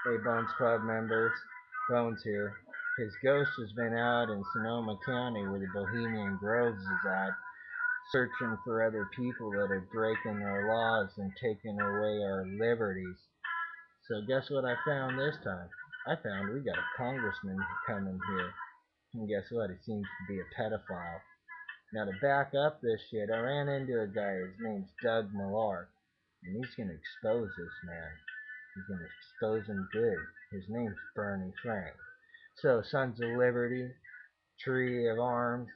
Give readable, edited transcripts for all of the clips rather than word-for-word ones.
Hey, Bones Club members, Bones here. His ghost has been out in Sonoma County where the Bohemian Groves is at, searching for other people that are breaking our laws and taking away our liberties. So guess what I found this time? I found we got a congressman coming here. And guess what? He seems to be a pedophile. Now to back up this shit, I ran into a guy, his name's Doug Millar, and he's gonna expose this man. He's gonna expose him good. His name's Barney Frank. So Sons of Liberty, Tree of Arms,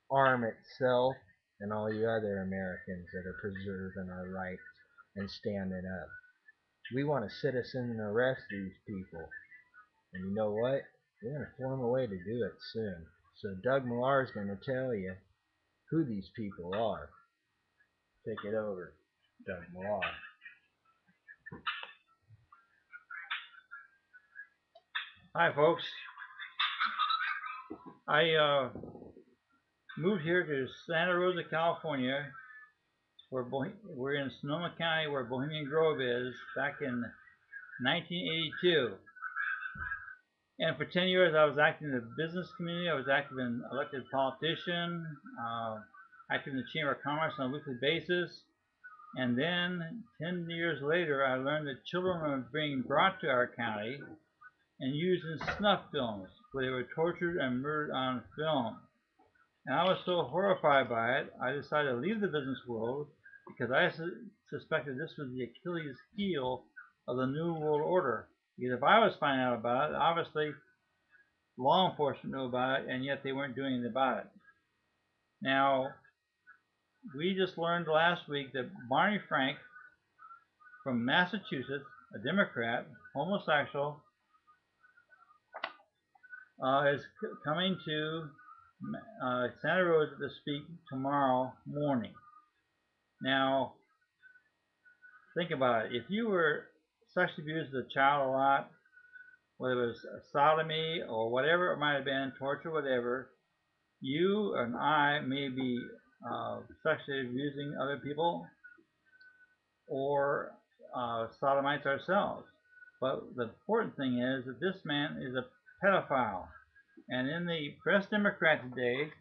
Arm itself, and all you other Americans that are preserving our rights and standing up. We want to citizen arrest these people. And you know what? We're going to form a way to do it soon. So Doug Millar is going to tell you who these people are. Take it over, Doug Millar. Hi, folks. I moved here to Santa Rosa, California. We're in Sonoma County, where Bohemian Grove is, back in 1982. And for 10 years, I was active in the business community. I was active in elected politician, active in the Chamber of Commerce on a weekly basis. And then 10 years later, I learned that children were being brought to our county and used in snuff films, where they were tortured and murdered on film. And I was so horrified by it, I decided to leave the business world because I suspected this was the Achilles heel of the New World Order. Because if I was finding out about it, obviously law enforcement knew about it, and yet they weren't doing anything about it. Now, we just learned last week that Barney Frank from Massachusetts, a Democrat, homosexual, is coming to Santa Rosa to speak tomorrow morning. Now, think about it. If you were sexually abused as a child a lot, whether it was sodomy or whatever it might have been, torture, whatever, you and I may be sexually abusing other people or sodomites ourselves. But the important thing is that this man is a pedophile. And in the Press Democrat today,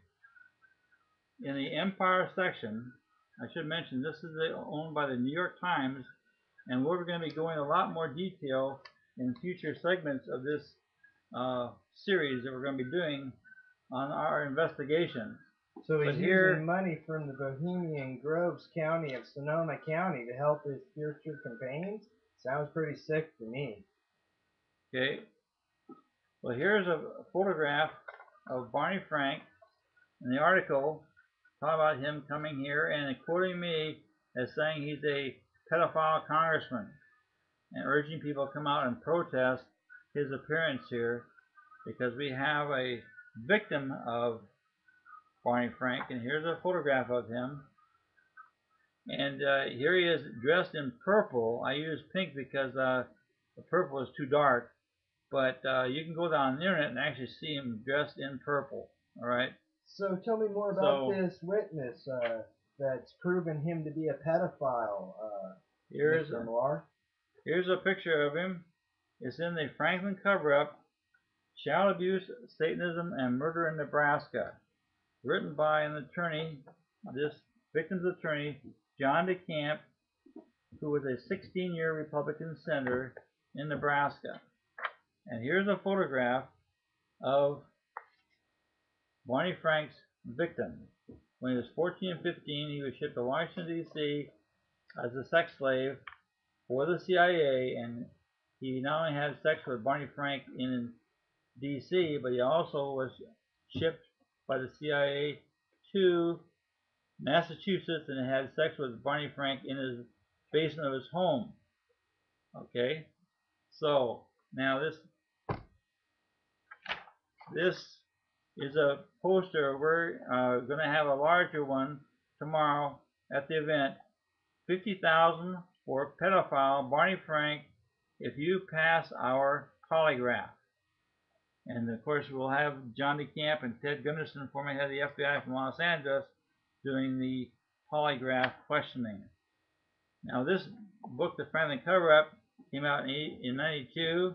in the Empire section, I should mention this is owned by the New York Times, and we're going to be going a lot more detail in future segments of this series that we're going to be doing on our investigation. So he's using money from the Bohemian Groves County of Sonoma County to help his future campaigns? Sounds pretty sick to me. Okay. Well, here's a photograph of Barney Frank in the article talking about him coming here and quoting me as saying he's a pedophile congressman and urging people to come out and protest his appearance here because we have a victim of Barney Frank, and here's a photograph of him. And here he is dressed in purple. I use pink because the purple is too dark, but you can go down the internet and actually see him dressed in purple. All right. So tell me more about this witness that's proven him to be a pedophile, Mr. Millar. Here's a picture of him. It's in the Franklin cover-up, Child Abuse, Satanism and Murder in Nebraska, written by an attorney, this victim's attorney, John DeCamp, who was a 16-year Republican senator in Nebraska. And here's a photograph of Barney Frank's victim. When he was 14 and 15, he was shipped to Washington, D.C. as a sex slave for the CIA, and he not only had sex with Barney Frank in D.C., but he also was shipped by the CIA to Massachusetts and had sex with Barney Frank in his basement of his home. Okay, so now this is a poster. We're going to have a larger one tomorrow at the event. 50,000 for pedophile Barney Frank if you pass our polygraph. And of course we'll have John DeCamp and Ted Gunderson, former head of the FBI from Los Angeles, doing the polygraph questioning. Now this book, The Franklin Cover-Up, came out in 92,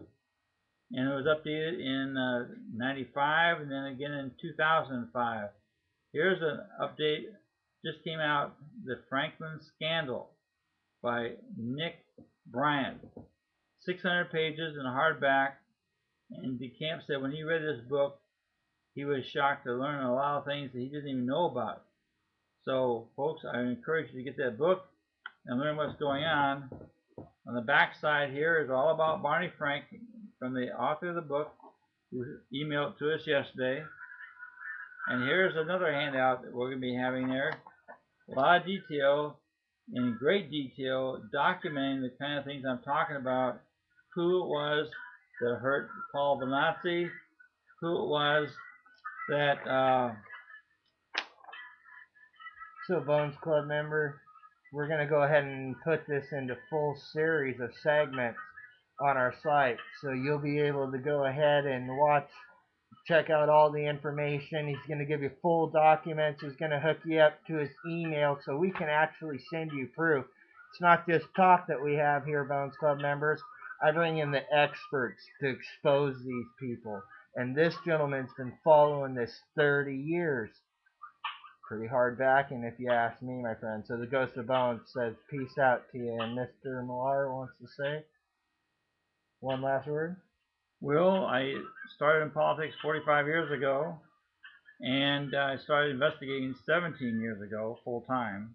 and it was updated in 95, and then again in 2005. Here's an update, just came out, The Franklin Scandal by Nick Bryant. 600 pages in hardback, and DeCamp said when he read this book, he was shocked to learn a lot of things that he didn't even know about. So, folks, I encourage you to get that book and learn what's going on. On the back side here is all about Barney Frank from the author of the book, who emailed it to us yesterday. And here's another handout that we're going to be having there. A lot of detail, in great detail, documenting the kind of things I'm talking about. Who it was that hurt Paul Benazzi, who it was that So, Bones Club member, we're going to go ahead and put this into full series of segments on our site. So you'll be able to go ahead and watch, check out all the information. He's going to give you full documents. He's going to hook you up to his email so we can actually send you proof. It's not just talk that we have here, Bones Club members. I bring in the experts to expose these people. And this gentleman's been following this 30 years. Pretty hard backing if you ask me, my friend. So the Ghost of Bones says peace out to you. And Mr. Millar wants to say one last word. Well, I started in politics 45 years ago, and I started investigating 17 years ago, full time,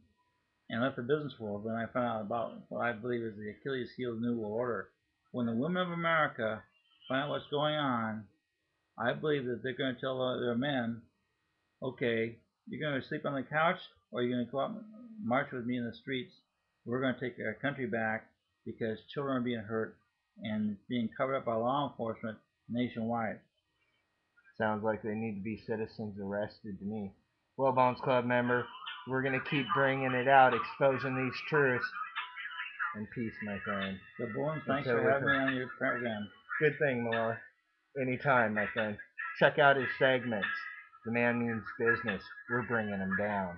and left the business world when I found out about what I believe is the Achilles heel of the New World Order. When the women of America find out what's going on, I believe that they're going to tell their men, okay, you're going to sleep on the couch, or you're going to go out and march with me in the streets. We're going to take our country back because children are being hurt and being covered up by law enforcement nationwide. Sounds like they need to be citizens arrested to me. Well, Bones Club member, we're going to keep bringing it out, exposing these truths. And peace, my friend. So, Bones, thanks for having me on your program. Good thing, Millar. Anytime, my friend. Check out his segments. The man means business. We're bringing him down.